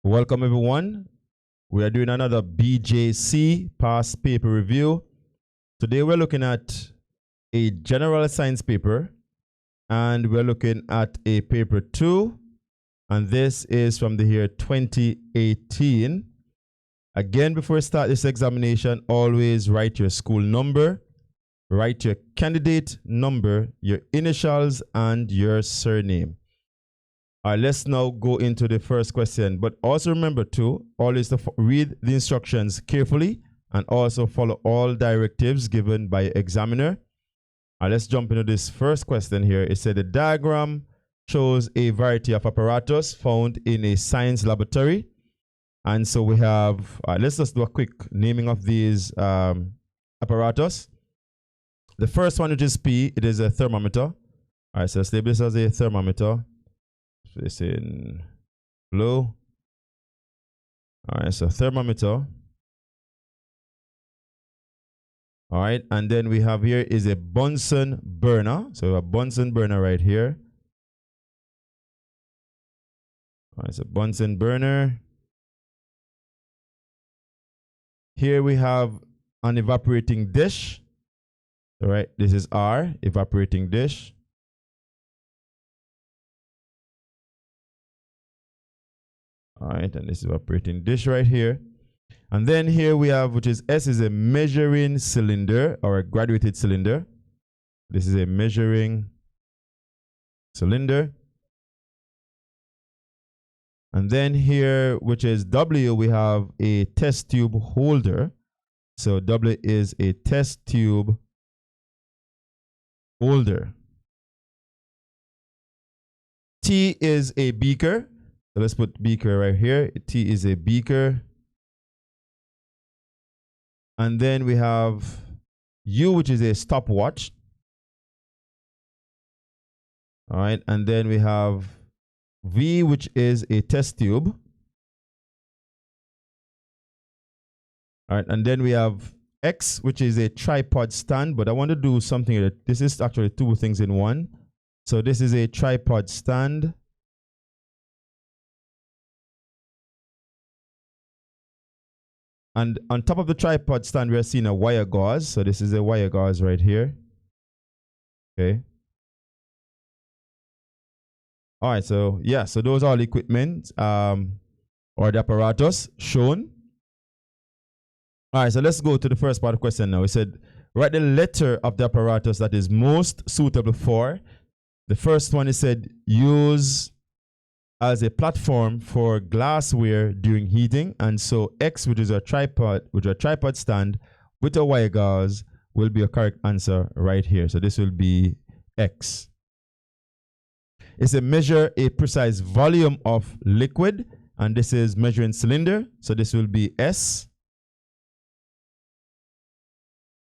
Welcome everyone. We are doing another BJC past paper review. Today we're looking at a general science paper and we're looking at a paper 2, and this is from the year 2018. Again, before we start this examination, always write your school number, write your candidate number, your initials, and your surname. All right, let's now go into the first question. But also remember to always read the instructions carefully and also follow all directives given by examiner. All right, let's jump into this first question here. It said the diagram shows a variety of apparatus found in a science laboratory. And so we have, let's just do a quick naming of these apparatus. The first one, which is P, it is a thermometer. All right, so let's label this as a thermometer. This in blue. All right, so thermometer. All right, and then we have here is a Bunsen burner. So a Bunsen burner right here. All right, so Bunsen burner. Here we have an evaporating dish. All right, this is R, evaporating dish. All right, and this is evaporating dish right here. And then here we have, which is S, is a measuring cylinder or a graduated cylinder. This is a measuring cylinder. And then here, which is W, we have a test tube holder. So W is a test tube holder. T is a beaker. So let's put beaker right here. T is a beaker. And then we have U, which is a stopwatch. All right. And then we have V, which is a test tube. All right. And then we have X, which is a tripod stand. But I want to do something here. This is actually two things in one. So this is a tripod stand. And on top of the tripod stand, we are seeing a wire gauze. So this is a wire gauze right here. Okay. All right. So yeah, so those are the equipment or the apparatus shown. All right. So let's go to the first part of the question now. We said, write the letter of the apparatus that is most suitable for. The first one is said, use as a platform for glassware during heating. And so X, which is a tripod stand with a wire gauze, will be a correct answer right here. So this will be X. It's a measure a precise volume of liquid, and this is measuring cylinder. So this will be S.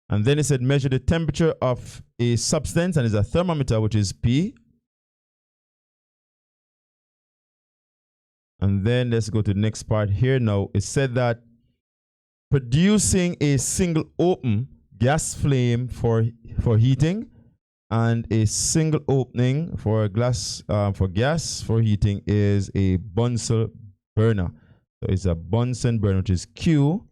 And then it said measure the temperature of a substance, and it's a thermometer, which is P. And then let's go to the next part here. Now, it said that producing a single open gas flame for heating and a single opening for gas for heating is a Bunsen burner. So it's a Bunsen burner, which is Q.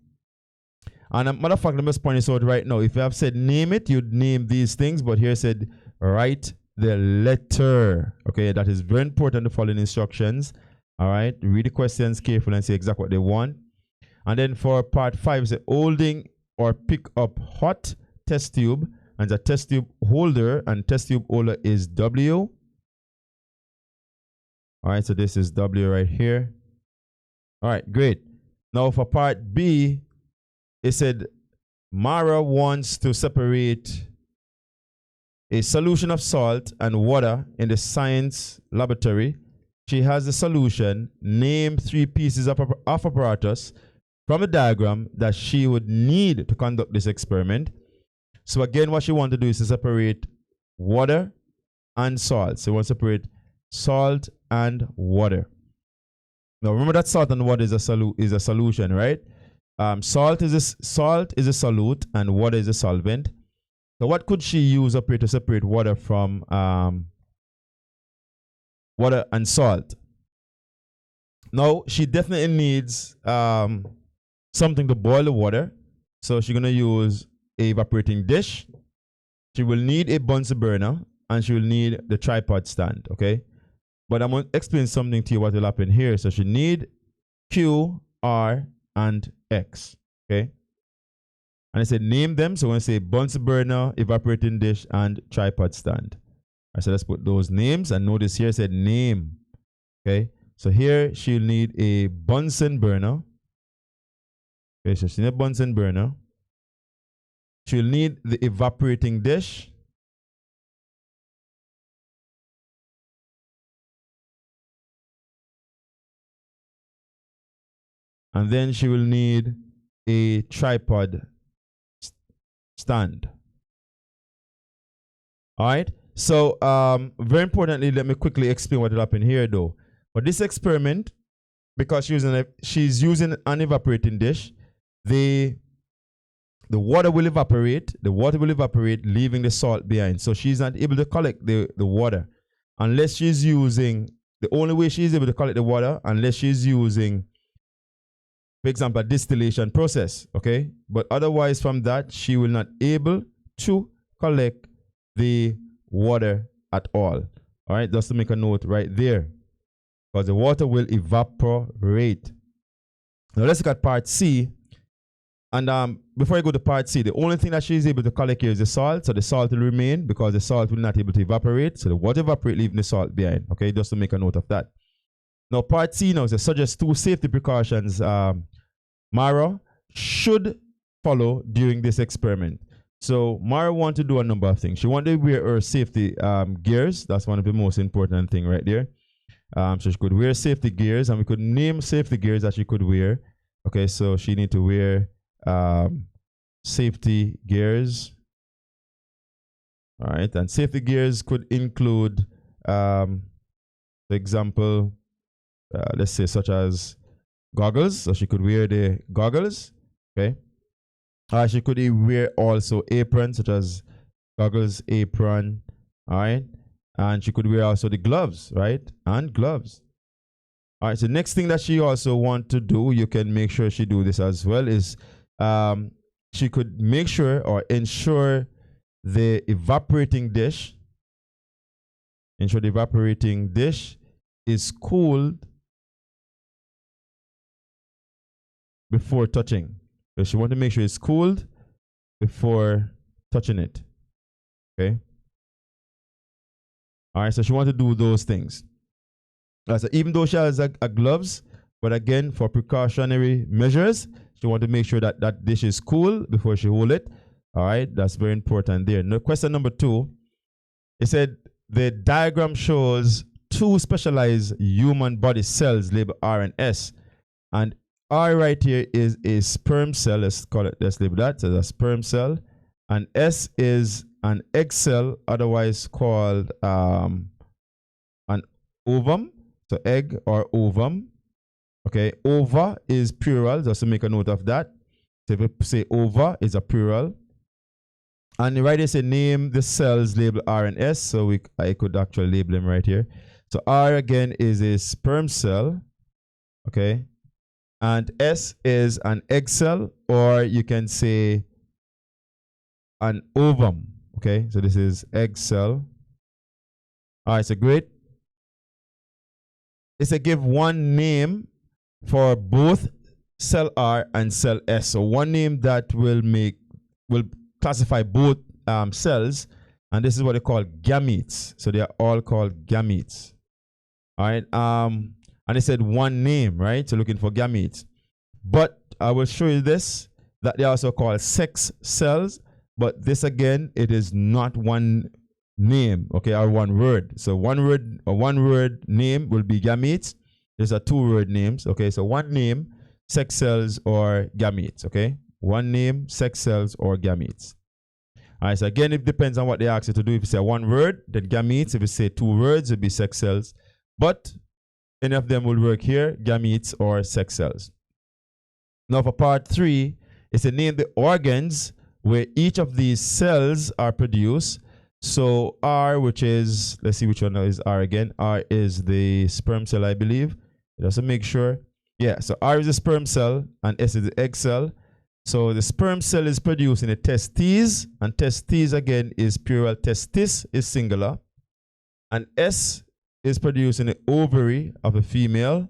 And a matter of fact, let me just point this out right now. If you have said name it, you'd name these things. But here it said write the letter. Okay, that is very important to follow the instructions. All right, read the questions carefully and see exactly what they want. And then for part 5, it's holding or pick up hot test tube, and the test tube holder, and test tube holder is W. All right, so this is W right here. All right, great. Now for part B, it said Mara wants to separate a solution of salt and water in the science laboratory. She has the solution. Name 3 pieces of apparatus from a diagram that she would need to conduct this experiment. So again, what she wants to do is to separate water and salt. So we want to separate salt and water. Now remember that salt and water is a solution, right? Salt is a solute and water is a solvent. So what could she use up here to separate water from water and salt? Now, she definitely needs something to boil the water. So she's going to use a evaporating dish. She will need a Bunsen burner, and she will need the tripod stand, okay? But I'm going to explain something to you what will happen here. So she need Q, R, and X, okay? And I said name them. So I'm going to say Bunsen burner, evaporating dish, and tripod stand. I said let's put those names. And notice here I said name, okay? So here she'll need a Bunsen burner. Okay, so she'll need a Bunsen burner. She'll need the evaporating dish. And then she will need a tripod stand. All right. So very importantly, let me quickly explain what will happen here though. For this experiment, because she's using an evaporating dish, the water will evaporate. The water will evaporate, leaving the salt behind. So she's not able to collect the water unless she's using, the only way she's able to collect the water unless she's using, for example, a distillation process, okay? But otherwise from that, she will not able to collect the water at all. All right, just to make a note right there, because the water will evaporate. Now let's look at part C. And before I go to part C, the only thing that she is able to collect here is the salt. So the salt will remain because the salt will not able to evaporate. So the water evaporate, leaving the salt behind, okay? Just to make a note of that. Now, part C now says suggest 2 safety precautions Mara should follow during this experiment. So Mara wants to do a number of things. She wants to wear her safety gears. That's one of the most important thing right there. So she could wear safety gears, and we could name safety gears that she could wear. Okay, so she need to wear safety gears. All right, and safety gears could include, for example, let's say such as goggles. So she could wear the goggles, okay? She could wear also aprons, such as goggles, apron, all right? And she could wear also the gloves, right? And gloves. All right, so next thing that she also want to do, you can make sure she do this as well, is she could make sure or ensure the evaporating dish, is cooled before touching. So she want to make sure it's cooled before touching it. Okay. All right. So she want to do those things. So even though she has a gloves, but again, for precautionary measures, she want to make sure that that dish is cool before she hold it. All right. That's very important there. Now, question number 2. It said the diagram shows 2 specialized human body cells labeled R and S, and R right here is a sperm cell. Let's label that. So a sperm cell. And S is an egg cell, otherwise called an ovum. So egg or ovum. Okay. Ova is plural, just to make a note of that. So if we say ova, is a plural. And right here say name the cells labeled R and S. So I could actually label them right here. So R again is a sperm cell. Okay. And S is an egg cell, or you can say an ovum. Okay, so this is egg cell. All right, so great. It's a give one name for both cell R and cell S. So one name that will classify both cells, and this is what they call gametes. So they are all called gametes. All right. And they said one name, right? So looking for gametes. But I will show you this, that they also call sex cells. But this again, it is not one name, okay, or one word. So one word name will be gametes. These are 2 word names, okay? So one name, sex cells or gametes, okay? One name, sex cells or gametes. All right, so again, it depends on what they ask you to do. If you say one word, then gametes. If you say 2 words, it will be sex cells. But any of them will work here, gametes or sex cells. Now for part 3, it's to name the organs where each of these cells are produced. So R, which is, let's see which one is R again. R is the sperm cell, I believe. Just to make sure. Yeah, so R is the sperm cell and S is the egg cell. So the sperm cell is produced in the testes, and testes again is plural, testis is singular. And S is produced in the ovary of a female.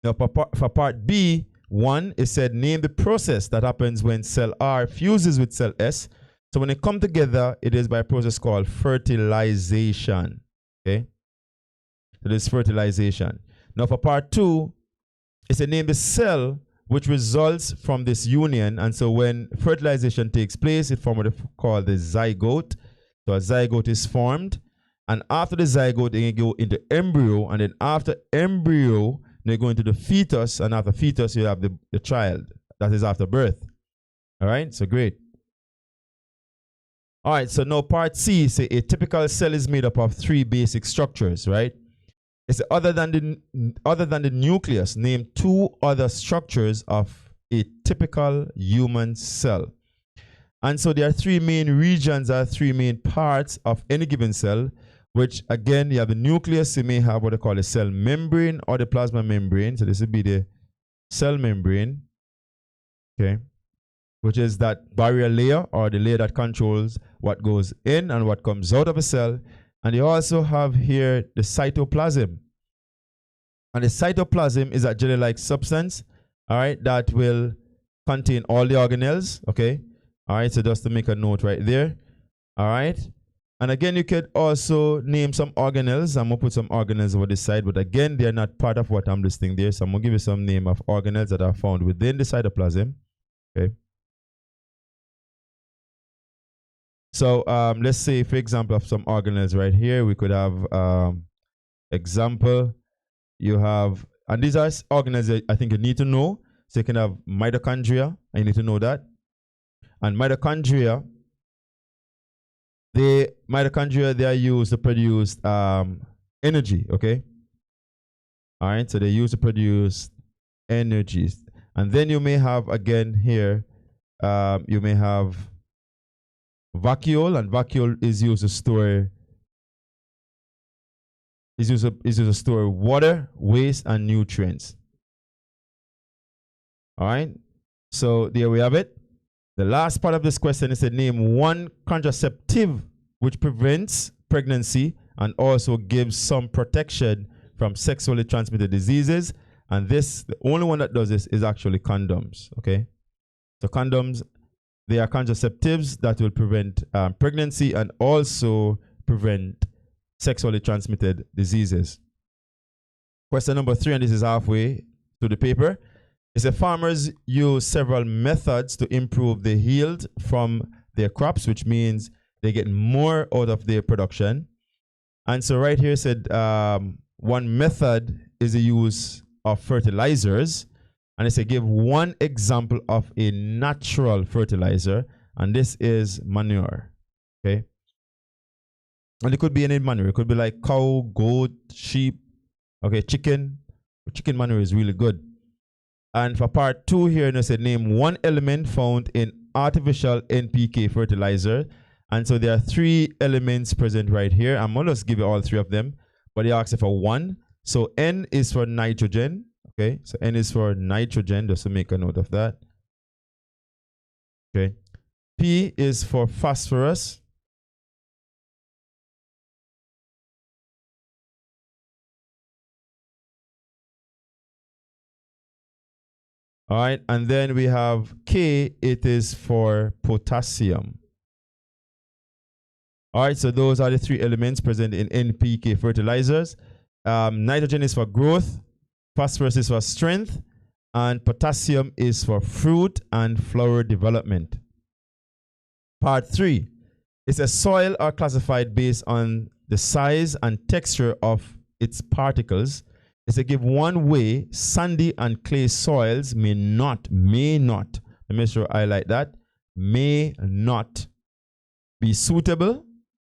Now for part B, 1, it said name the process that happens when cell R fuses with cell S. So when they come together, it is by a process called fertilization. Okay? So this is fertilization. Now for part 2, it said name the cell which results from this union. And so when fertilization takes place, it forms what is called the zygote. So a zygote is formed. And after the zygote, they go into embryo. And then after embryo, they go into the fetus. And after fetus, you have the child. That is after birth. All right, so great. All right, so now part C, say a typical cell is made up of 3 basic structures, right? It's other than the nucleus, name 2 other structures of a typical human cell. And so there are 3 main regions, 3 main parts of any given cell, which again, you have the nucleus, you may have what they call a cell membrane or the plasma membrane. So this would be the cell membrane, okay, which is that barrier layer or the layer that controls what goes in and what comes out of a cell. And you also have here the cytoplasm. And the cytoplasm is a jelly-like substance, all right, that will contain all the organelles, okay? All right, so just to make a note right there, all right? And again, you could also name some organelles. I'm going to put some organelles over this side, but again, they're not part of what I'm listing there. So I'm going to give you some name of organelles that are found within the cytoplasm, okay? So let's say, for example, of some organelles right here, we could have example, you have, and these are organelles that I think you need to know. So you can have mitochondria, and you need to know that. And mitochondria, they are used to produce energy, okay? All right, so they use to produce energy. And then you may have, again here, you may have vacuole, and vacuole is used to store water, waste, and nutrients. All right, so there we have it. The last part of this question is to name 1 contraceptive which prevents pregnancy and also gives some protection from sexually transmitted diseases. And this, the only one that does this is actually condoms, okay? So condoms, they are contraceptives that will prevent pregnancy and also prevent sexually transmitted diseases. Question number 3, and this is halfway to the paper. It says farmers use several methods to improve the yield from their crops, which means they get more out of their production. And so right here said 1 method is the use of fertilizers. And it said give 1 example of a natural fertilizer, and this is manure, okay? And it could be any manure. It could be like cow, goat, sheep, okay, chicken. Chicken manure is really good. And for part 2 here, it said name 1 element found in artificial NPK fertilizer. And so there are 3 elements present right here. I'm going to just give you all 3 of them, but they asked for 1. So N is for nitrogen. Okay, so N is for nitrogen, just to make a note of that. Okay. P is for phosphorus. All right, and then we have K, it is for potassium. All right, so those are the 3 elements present in NPK fertilizers. Nitrogen is for growth, phosphorus is for strength, and potassium is for fruit and flower development. Part 3, it says soil are classified based on the size and texture of its particles. It's to give 1 way sandy and clay soils may not, let me make sure I highlight that, may not be suitable,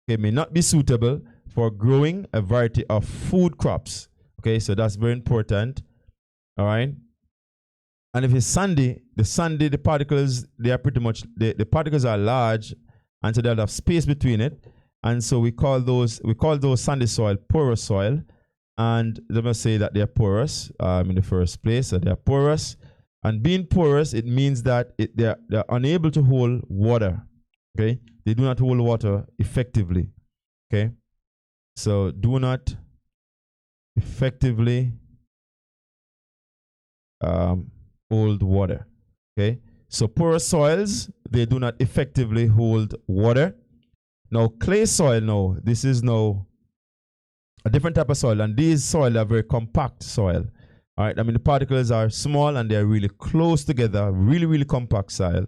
okay, may not be suitable for growing a variety of food crops. Okay, so that's very important. All right. And if it's sandy, the particles, they are pretty much, the particles are large, and so they'll have space between it. And so we call those sandy soil porous soil. and they must say that they're porous in the first place. So they're porous. And being porous, it means that they're unable to hold water. Okay? They do not hold water effectively. Okay? So do not effectively hold water. Okay? So porous soils, they do not effectively hold water. Now clay soil, now this is now a different type of soil, and these soil are very compact soil. All right, I mean the particles are small and they're really close together, really compact soil.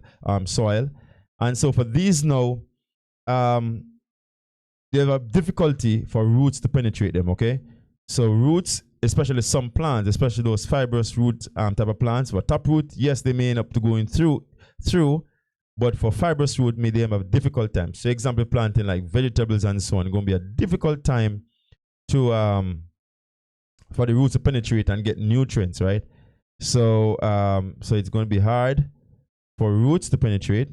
And so for these now, they have a difficulty for roots to penetrate them. Okay, so roots, especially some plants, especially those fibrous root type of plants, for taproot, yes, they may end up to going through, but for fibrous root, may they have a difficult time. So example, planting like vegetables and so on, it's going to be a difficult time to for the roots to penetrate and get nutrients, right? So so it's going to be hard for roots to penetrate.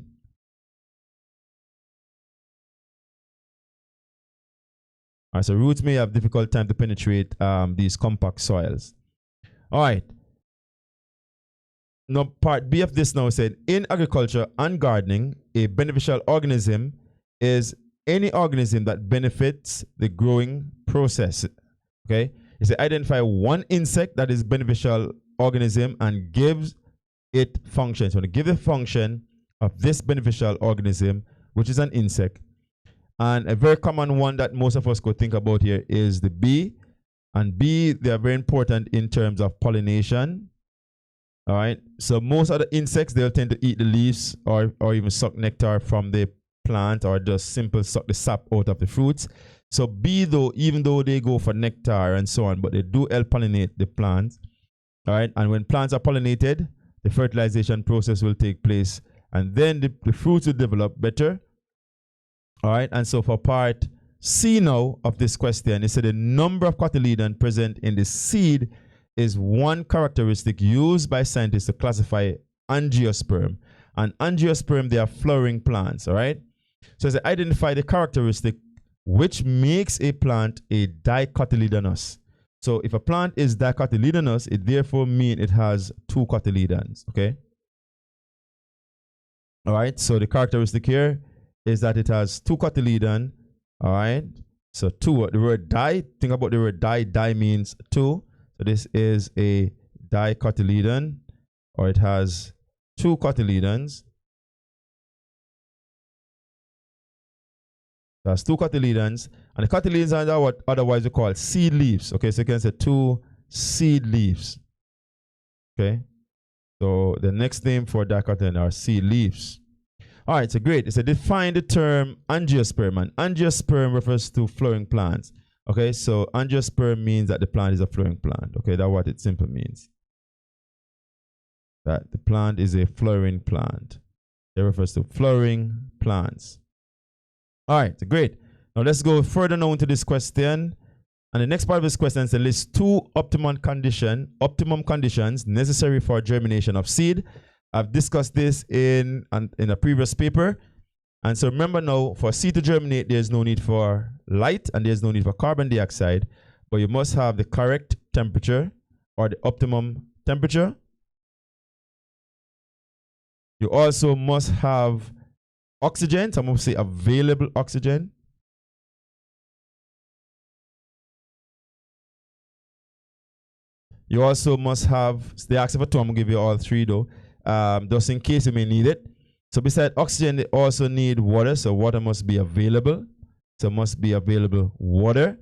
All right, so roots may have difficult time to penetrate these compact soils. All right. Now, part B of this now said, in agriculture and gardening, a beneficial organism is any organism that benefits the growing process. Okay? It said, identify one insect that is beneficial organism and gives it function. So, to give the function of this beneficial organism, which is an insect. And a very common one that most of us could think about here is the bee. And bee, they are very important in terms of pollination. All right. So most of the insects, they'll tend to eat the leaves or even suck nectar from the plant, or just simple suck the sap out of the fruits. So bee, though, even though they go for nectar and so on, but they do help pollinate the plants. All right. And when plants are pollinated, the fertilization process will take place, and then the fruits will develop better. All right. And so for part C now of this question, it said the number of cotyledon present in the seed is one characteristic used by scientists to classify angiosperm. And angiosperm, they are flowering plants, all right? So it's identify the characteristic which makes a plant a dicotyledonous. So if a plant is dicotyledonous, it therefore means it has two cotyledons, okay? All right, so the characteristic here is that it has two cotyledon, all right? So two, the word di, think about the word di, di means two. So this is a dicotyledon, or it has two cotyledons. It has two cotyledons, and the cotyledons are what otherwise we call seed leaves. Okay, so you can say two seed leaves. Okay, so the next name for dicotyledon are seed leaves. All right, so great. It's a define the term angiosperm, and angiosperm refers to flowering plants. Okay, so angiosperm means that the plant is a flowering plant. Okay, that's what it simply means. That the plant is a flowering plant. It refers to flowering plants. All right, so great. Now let's go further now into this question. And the next part of this question says list two optimum conditions necessary for germination of seed. I've discussed this in a previous paper. And so remember now, for seed to germinate, there's no need for light and there's no need for carbon dioxide, but you must have the correct temperature or the optimum temperature. You also must have oxygen, so I'm going to say available oxygen. You also must have, they asked for two, I'm going to give you all three though, just in case you may need it. So besides oxygen, they also need water. So water must be available. So must be available water.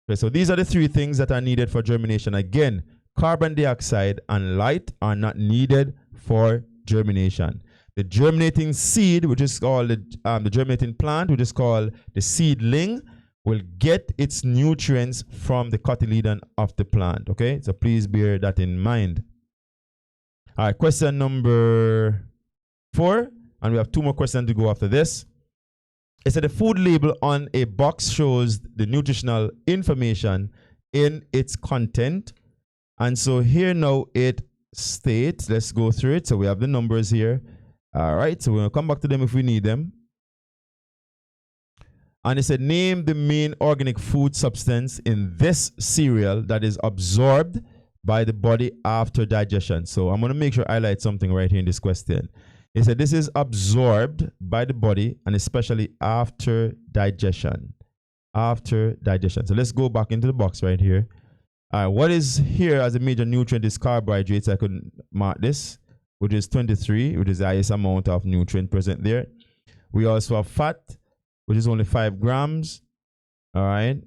Okay, so these are the three things that are needed for germination. Again, carbon dioxide and light are not needed for germination. The germinating seed, which is called the germinating plant, which is called the seedling, will get its nutrients from the cotyledon of the plant. Okay, so please bear that in mind. All right, question number 4. And we have two more questions to go after this. It said the food label on a box shows the nutritional information in its content. And so here now it states, let's go through it. So we have the numbers here. All right, so we're going to come back to them if we need them. And it said, name the main organic food substance in this cereal that is absorbed by the body after digestion. So I'm going to make sure I highlight something right here in this question. It said this is absorbed by the body and especially after digestion. After digestion. So let's go back into the box right here. All right, what is here as a major nutrient is carbohydrates. I could mark this, which is 23, which is the highest amount of nutrient present there. We also have fat, which is only 5 grams. All right.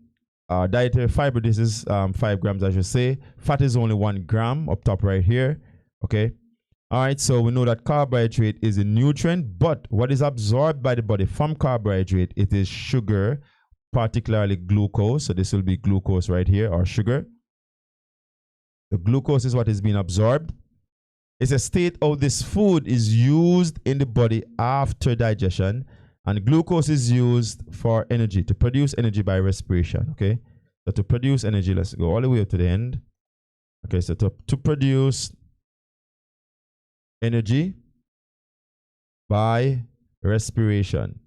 Dietary fiber, this is 5 grams, I should say. Fat is only 1 gram up top right here. Okay. All right. So we know that carbohydrate is a nutrient, but what is absorbed by the body from carbohydrate, it is sugar, particularly glucose. So this will be glucose right here, or sugar. The glucose is what is being absorbed. It's a state of this food is used in the body after digestion. And glucose is used for energy, to produce energy by respiration, okay? So to produce energy, let's go all the way up to the end. Okay, so to produce energy by respiration.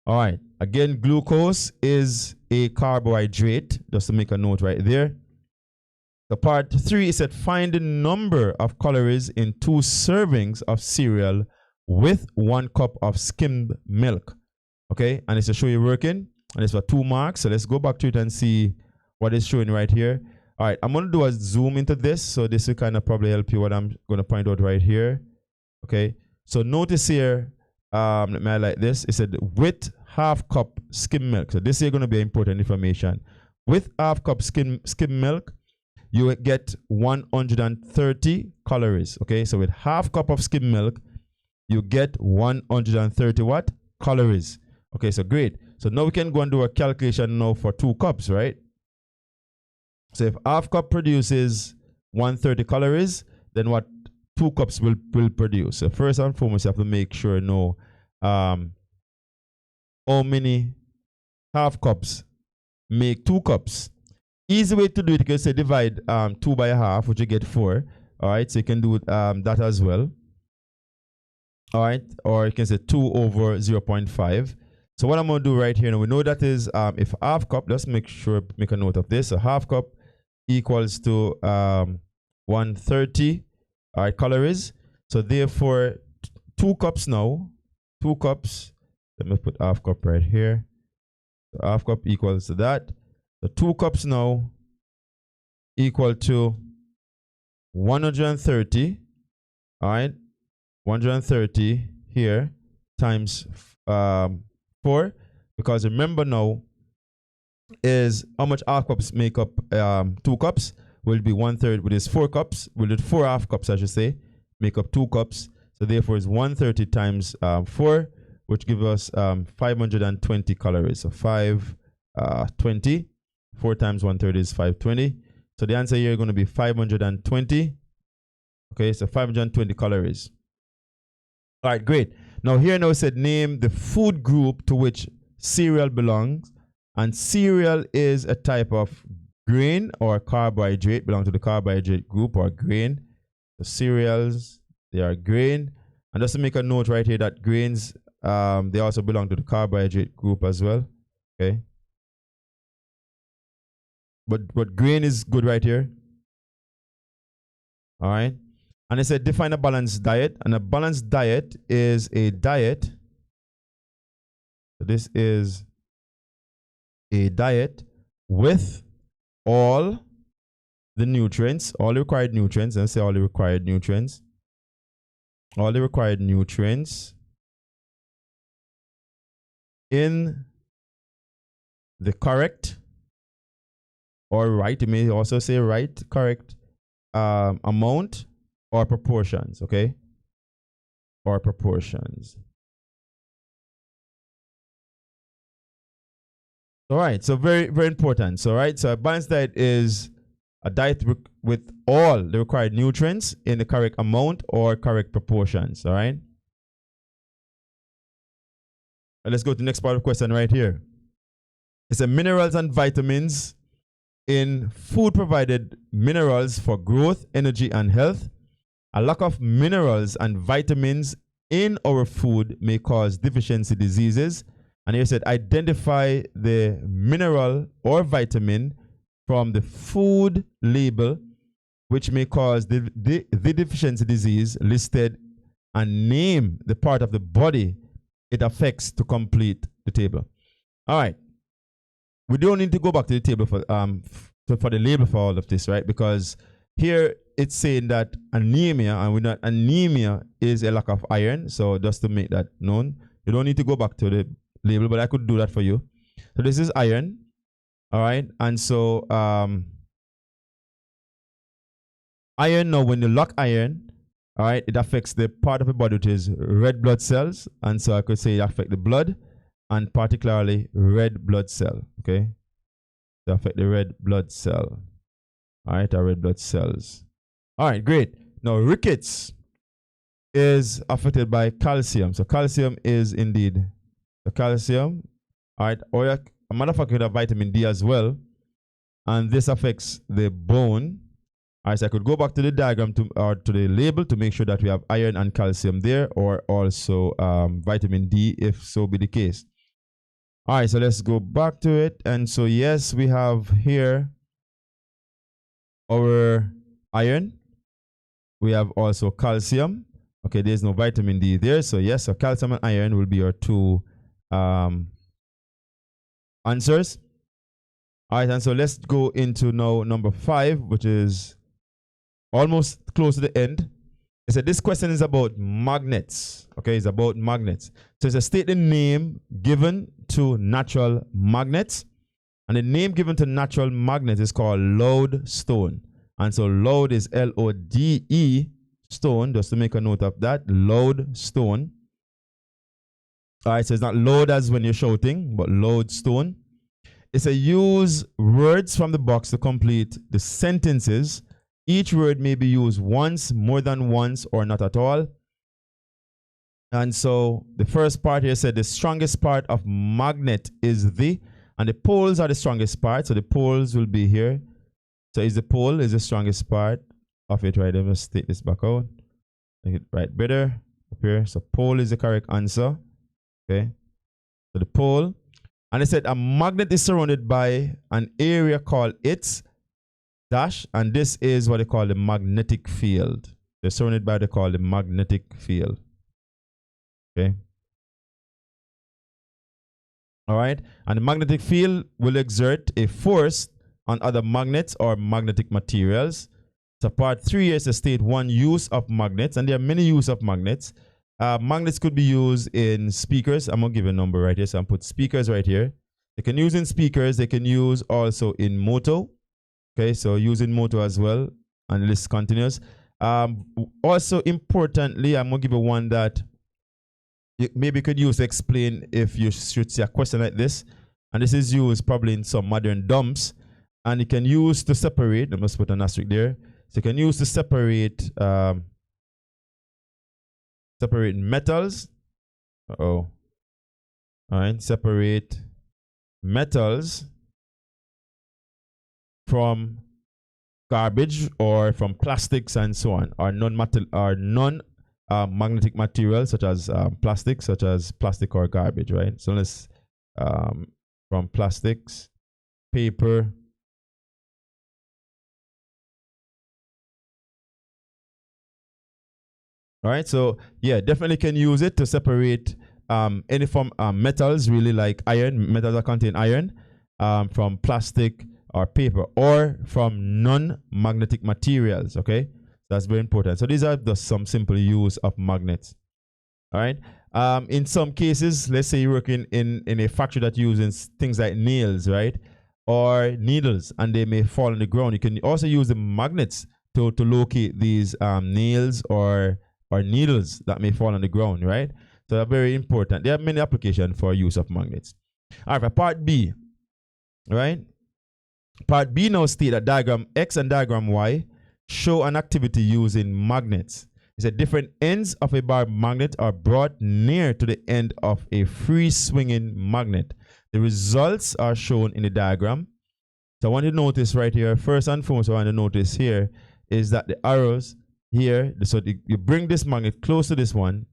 All right, again, glucose is a carbohydrate, just to make a note right there. The part 3 is that find the number of calories in 2 servings of cereal with 1 cup of skimmed milk. Okay, and it's to show you working, and it's for 2 marks. So let's go back to it and see what it's showing right here. All right, I'm going to do a zoom into this. So this will kind of probably help you what I'm going to point out right here. Okay, so notice here, let me highlight this. It said with half cup skim milk. So this is going to be important information. With half cup skim milk, you will get 130 calories. Okay, so with half cup of skim milk, you get 130 what? Calories. Okay, so great. So now we can go and do a calculation now for 2 cups, right? So if half cup produces 130 calories, then what 2 cups will produce? So first and foremost, you have to make sure know how many half cups make 2 cups. Easy way to do it, you can say divide 2 by a half, which you get 4. All right, so you can do that as well. All right, or you can say 2 over 0.5. So what I'm going to do right here, now we know that is if half cup, let's make a note of this. So half cup equals to 130 calories. So therefore, 2 cups now, 2 cups, let me put half cup right here. So half cup equals to that. So 2 cups now equal to 130, all right? 130 here times 4, because remember now is how much half cups make up 2 cups will be 1/3, which is 4 cups, will it 4 half cups I should say, make up 2 cups. So therefore it's 130 times 4, which gives us 520 calories. So 520, 4 times 130 is 520. So the answer here is going to be 520. Okay, so 520 calories. All right, great. Now here now it said name the food group to which cereal belongs. And cereal is a type of grain or carbohydrate, belong to the carbohydrate group or grain. The cereals, they are grain. And just to make a note right here that grains, they also belong to the carbohydrate group as well. Okay. But grain is good right here. All right. And it said define a balanced diet. And a balanced diet is a diet. So this is a diet with all the nutrients, all the required nutrients, and say all the required nutrients. All the required nutrients in the correct or right, you may also say right, correct amount or proportions, okay? Or proportions. All right, so very, very important. So, right, so a balanced diet is a diet with all the required nutrients in the correct amount or correct proportions, all right? Let's go to the next part of the question right here. It says minerals and vitamins in food provided minerals for growth, energy, and health. A lack of minerals and vitamins in our food may cause deficiency diseases. And here said, identify the mineral or vitamin from the food label which may cause the deficiency disease listed, and name the part of the body it affects to complete the table. All right. We don't need to go back to the table for the label for all of this, right? Because here it's saying that anemia, and we know anemia is a lack of iron. So just to make that known, you don't need to go back to the label, but I could do that for you. So this is iron, all right? And so iron, now when you lack iron, all right, it affects the part of the body which is red blood cells. And so I could say it affects the blood, and particularly red blood cell, okay? To affect the red blood cell, all right, our red blood cells. All right, great. Now, rickets is affected by calcium. So calcium is indeed the calcium, all right, or a matter of fact, with vitamin D as well, and this affects the bone. All right, so I could go back to the diagram or to the label to make sure that we have iron and calcium there, or also vitamin D if so be the case. All right, so let's go back to it. And so yes, we have here our iron. We have also calcium. Okay, there's no vitamin D there. So yes, so calcium and iron will be our two answers. All right, and so let's go into now number 5, which is almost close to the end. It said this question is about magnets. Okay, it's about magnets. So it's a state the name given to natural magnets. And the name given to natural magnets is called lodestone. And so lode is L-O-D-E, stone, just to make a note of that, lodestone. All right, so it's not load as when you're shouting, but lodestone. It's a use words from the box to complete the sentences. Each word may be used once, more than once, or not at all. And so the first part here said the strongest part of magnet is and the poles are the strongest part. So the poles will be here. So is the pole is the strongest part of it, right? Let's take this back out. Make it right better up here. So pole is the correct answer. Okay. So the pole. And it said a magnet is surrounded by an area called its dash, and this is what they call the magnetic field. They're surrounded by what they call the magnetic field. Okay. All right. And the magnetic field will exert a force on other magnets or magnetic materials. So part 3 is to state one use of magnets, and there are many uses of magnets. Magnets could be used in speakers. I'm going to give a number right here. So I'm put speakers right here. They can use in speakers. They can use also in motor. Okay, so using motor as well, and the list continues. Also importantly, I'm going to give you one that you maybe could use to explain if you should see a question like this. And this is used probably in some modern dumps. And you can use to separate, I must put an asterisk there. So you can use to separate separate metals. All right, separate metals from garbage or from plastics and so on, or non-magnetic materials such as plastic or garbage, right? So let's from plastics, paper, all right, so yeah, definitely can use it to separate any form metals, really like iron, metals that contain iron, from plastic or paper, or from non-magnetic materials. Okay, that's very important. So these are just some simple use of magnets. All right. In some cases, let's say you're working in a factory that uses things like nails, right, or needles, and they may fall on the ground. You can also use the magnets to locate these nails or needles that may fall on the ground, right? So they're very important. There are many applications for use of magnets. All right, for part B, right? Part B now states that diagram X and diagram Y show an activity using magnets. It said different ends of a bar magnet are brought near to the end of a free swinging magnet. The results are shown in the diagram. So I want you to notice right here, first and foremost, I want to notice here is that the arrows here, so you bring this magnet close to this one,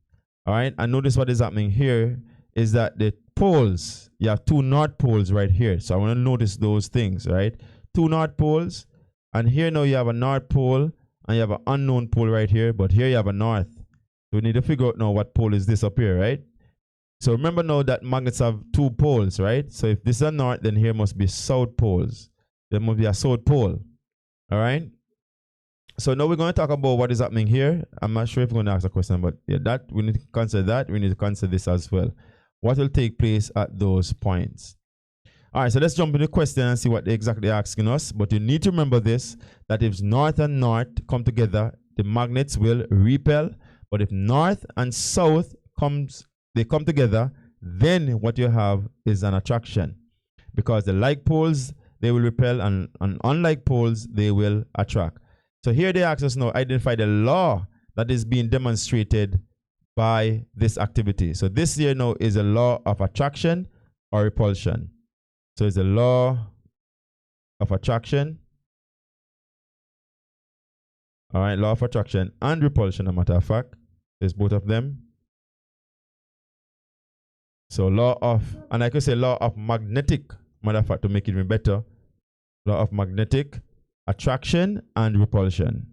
All right, and notice what is happening here is that the poles, you have two north poles right here. So I want to notice those things, right? Two north poles, and here now you have a north pole and you have an unknown pole right here, but here you have a north. So we need to figure out now what pole is this up here, right? So remember now that magnets have two poles, right? So if this is a north, then here must be south poles. There must be a south pole, all right? So now we're going to talk about what is happening here. I'm not sure if we're going to ask a question, but yeah, that we need to consider that. We need to consider this as well. What will take place at those points? All right, so let's jump into the question and see what they're exactly asking us. But you need to remember this, that if north and north come together, the magnets will repel. But if north and south come together, then what you have is an attraction. Because the like poles, they will repel, and unlike poles, they will attract. So here they ask us now, identify the law that is being demonstrated by this activity. So this here now is a law of attraction or repulsion. So it's a law of attraction. All right, law of attraction and repulsion, a matter of fact. There's both of them. So law of, and I could say law of magnetic, matter of fact, to make it even better. Law of magnetic attraction and repulsion.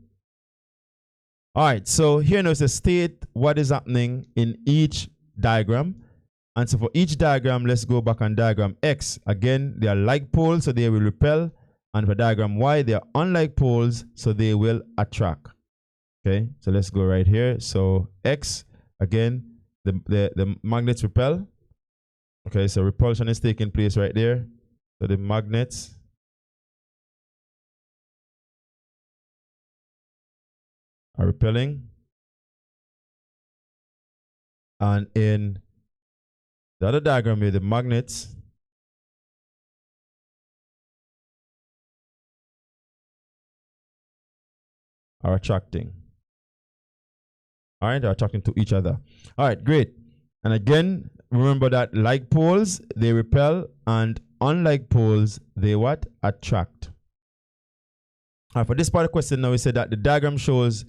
All right, so here now is a state what is happening in each diagram. And so for each diagram, let's go back on diagram X. Again, they are like poles, so they will repel. And for diagram Y, they are unlike poles, so they will attract. Okay, so let's go right here. So X, again, the magnets repel. Okay, so repulsion is taking place right there. So the magnets are repelling. And in the other diagram here, the magnets are attracting. All right, they're attracting to each other. All right, great. And again, remember that like poles, they repel, and unlike poles, they what? Attract. All right, for this part of the question now, we said that the diagram shows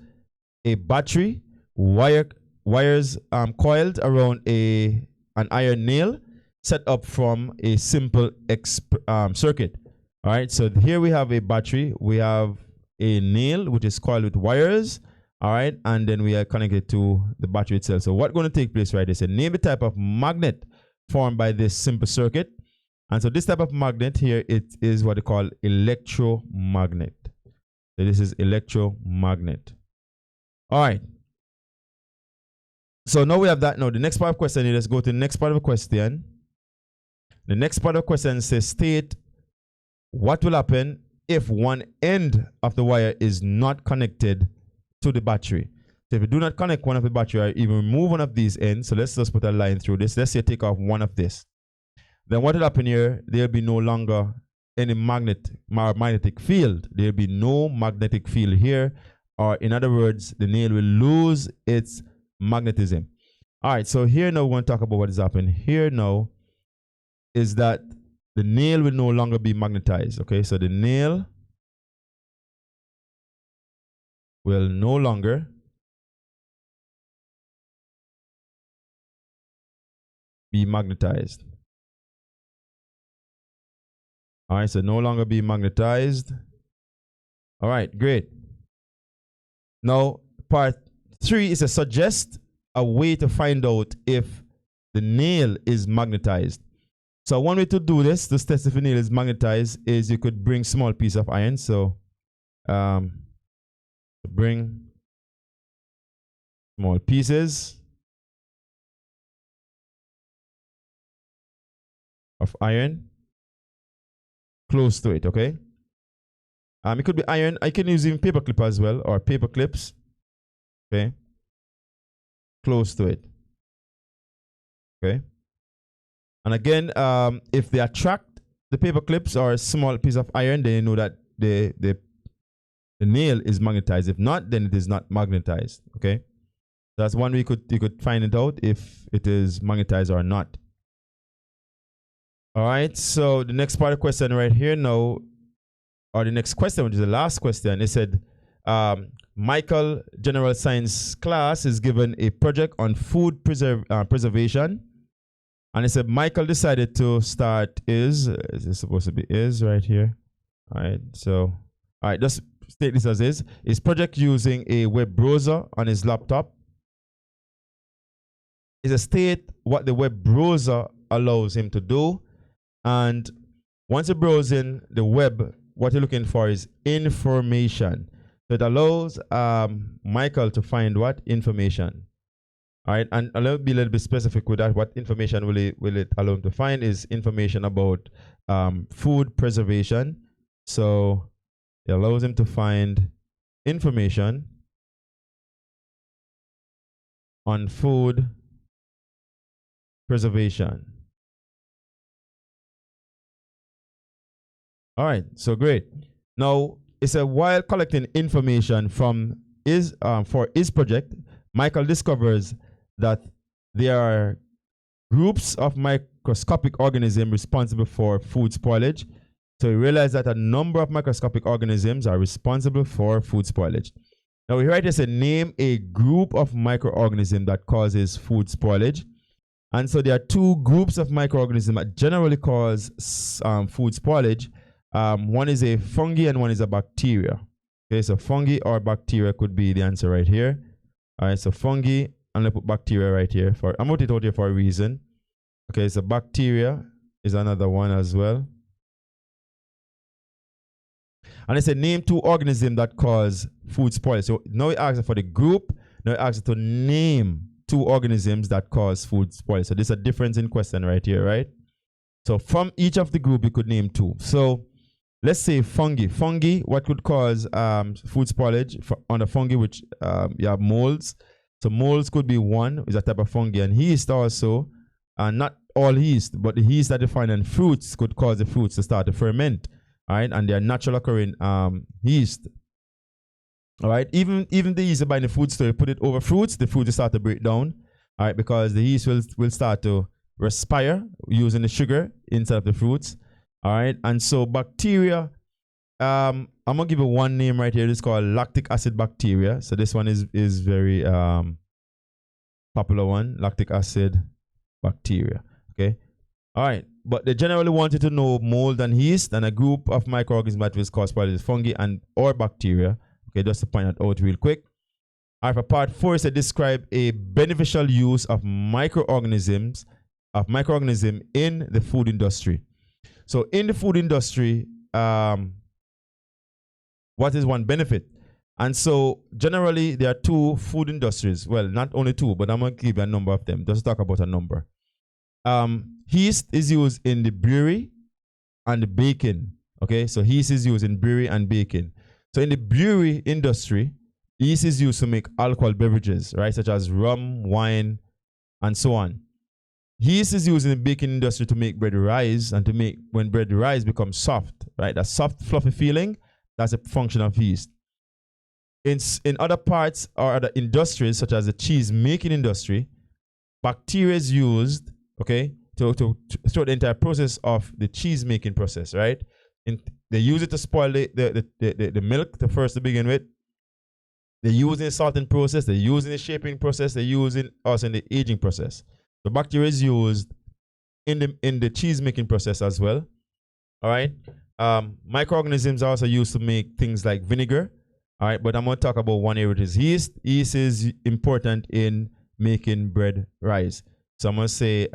a battery, wires coiled around an iron nail set up from a simple circuit. All right, so here we have a battery, we have a nail which is coiled with wires, all right, and then we are connected to the battery itself. So what's going to take place, right, is a name the type of magnet formed by this simple circuit. And so this type of magnet here, it is what they call electromagnet. So this is electromagnet. All right. So now we have that. Now the next part of the question, let's go to the next part of the question. The next part of the question says, state what will happen if one end of the wire is not connected to the battery. So if you do not connect one of the battery or even remove one of these ends, so let's just put a line through this. Let's say take off one of this. Then what will happen here? There'll be no longer any magnetic field. There'll be no magnetic field here, or in other words, the nail will lose its magnetism. All right, so here now we're going to talk about what is happening. Here now is that the nail will no longer be magnetized. Okay, so the nail will no longer be magnetized. All right, so no longer be magnetized. All right, great. Now, part 3 is a suggest a way to find out if the nail is magnetized. So one way to do this, to test if the nail is magnetized, is you could bring small piece of iron. So bring small pieces of iron close to it, okay? It could be iron. I can use even paper clip as well, or paper clips, okay? Close to it, okay? And again, if they attract the paper clips or a small piece of iron, then you know that the nail is magnetized. If not, then it is not magnetized, okay? That's one way you could find it out if it is magnetized or not. All right, so the next part of the question right here now, or the next question, which is the last question, it said, Michael, general science class, is given a project on food preservation. And it said Michael decided to start is this supposed to be is right here? All right, so, all right, just state this as is. His project using a web browser on his laptop. Is a state what the web browser allows him to do. And once you're browsing the web, what you're looking for is information. So it allows Michael to find what? Information. All right, and I'll be a little bit specific with that. What information will it allow him to find is information about food preservation. So it allows him to find information on food preservation. All right, so great. Now, it said while collecting information from for his project, Michael discovers that there are groups of microscopic organisms responsible for food spoilage. So we realize that a number of microscopic organisms are responsible for food spoilage. Now we write this and name a group of microorganisms that causes food spoilage. And so there are two groups of microorganisms that generally cause food spoilage. One is a fungi and one is a bacteria. Okay, so fungi or bacteria could be the answer right here. All right, so fungi, and I put bacteria right here. I'm going to put it out here for a reason. Okay, so bacteria is another one as well. And it's a name two organisms that cause food spoilage. So now it asks for the group. Now it asks to name two organisms that cause food spoilage. So there's a difference in question right here, right? So from each of the group, you could name two. So let's say fungi. Fungi, what could cause food spoilage on the fungi, which you have molds. So molds could be one, is a type of fungi, and yeast also, and not all yeast, but the yeast that you find in fruits could cause the fruits to start to ferment. All right, and they are natural occurring yeast. All right, even the yeast you buy in the food store, you put it over fruits, the fruits will start to break down. All right, because the yeast will start to respire using the sugar inside of the fruits. All right, and so bacteria, I'm gonna give you one name right here. It's called lactic acid bacteria. So this one is very popular one, lactic acid bacteria. Okay, all right. But they generally wanted to know mold and yeast and a group of microorganisms that will cause spoilage, fungi and or bacteria. Okay, just to point that out real quick. All right, for part 4, it said describe a beneficial use of microorganisms in the food industry. So in the food industry, what is one benefit? And so generally there are two food industries. Well, not only two, but I'm going to give you a number of them. Just talk about a number. Yeast is used in the brewery and the baking. Okay, so yeast is used in brewery and baking. So in the brewery industry, yeast is used to make alcohol beverages, right, such as rum, wine, and so on. Yeast is used in the baking industry to make bread rise and to make when bread rise becomes soft, right? That soft, fluffy feeling, that's a function of yeast. In other parts or other industries, such as the cheese making industry, bacteria is used, okay, to through the entire process of the cheese making process, right? They use it to spoil the milk to begin with. They use it in the salting process. They use it in the shaping process. They use it also in the aging process. The bacteria is used in the cheese making process as well. All right. Microorganisms are also used to make things like vinegar. All right, but I'm going to talk about one area, which is yeast. Yeast is important in making bread rise. So I'm going to say,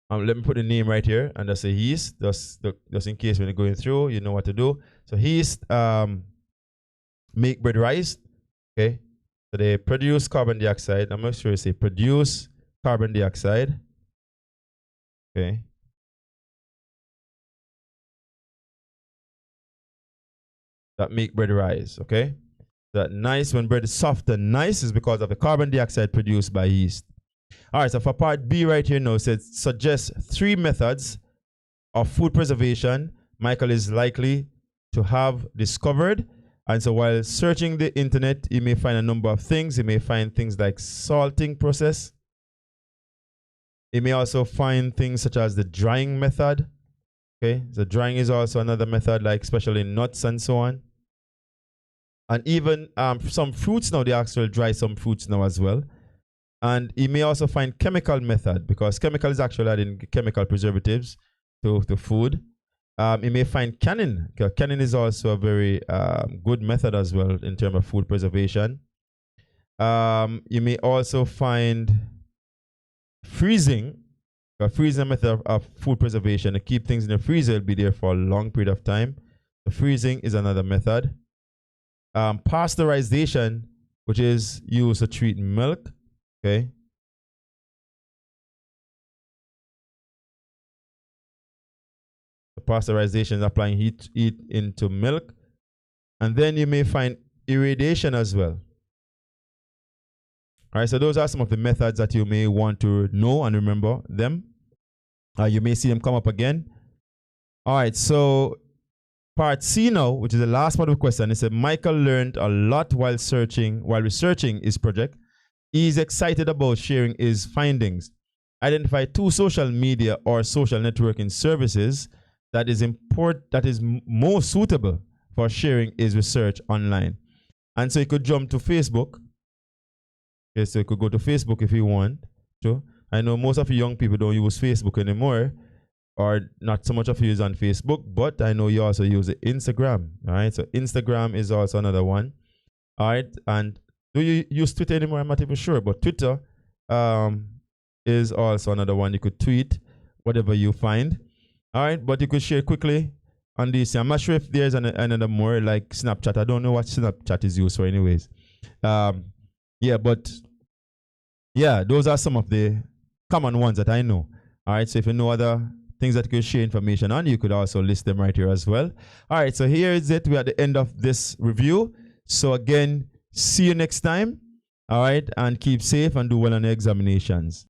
let me put the name right here, and just say yeast, just in case when you're going through, you know what to do. So yeast make bread rise. Okay, so they produce carbon dioxide. I'm not sure you say produce carbon dioxide. Okay. That make bread rise, okay? That nice, when bread is soft and nice, is because of the carbon dioxide produced by yeast. All right, so for part B right here now, it says suggest 3 methods of food preservation Michael is likely to have discovered. And so while searching the internet, you may find a number of things. You may find things like salting process. You may also find things such as the drying method. Okay, so drying is also another method, like especially nuts and so on. And even some fruits now, they actually dry some fruits now as well. And you may also find chemical method, because chemical is actually adding chemical preservatives to food. You may find canning. Canning is also a very good method as well in terms of food preservation. You may also find freezing. A freezing method of food preservation. To keep things in the freezer, it'll be there for a long period of time. The freezing is another method. Pasteurization, which is used to treat milk. Okay. The pasteurization is applying heat into milk. And then you may find irradiation as well. All right, so those are some of the methods that you may want to know and remember them. You may see them come up again. All right, so part C now, which is the last part of the question. It said, Michael learned a lot while researching his project. He is excited about sharing his findings. Identify 2 social media or social networking services that is most suitable for sharing his research online. And so you could jump to Facebook. Okay, so you could go to Facebook if you want to. I know most of you young people don't use Facebook anymore, or not so much of you use on Facebook, but I know you also use Instagram. All right, so Instagram is also another one. All right, and do you use Twitter anymore? I'm not even sure, but Twitter is also another one. You could tweet whatever you find. All right, but you could share quickly on this. I'm not sure if there's another more like Snapchat. I don't know what Snapchat is used for anyways. Yeah, but yeah, those are some of the common ones that I know. All right, so if you know other things that you could share information on, you could also list them right here as well. All right, so here is it. We're at the end of this review. So again, see you next time. All right, and keep safe and do well on the examinations.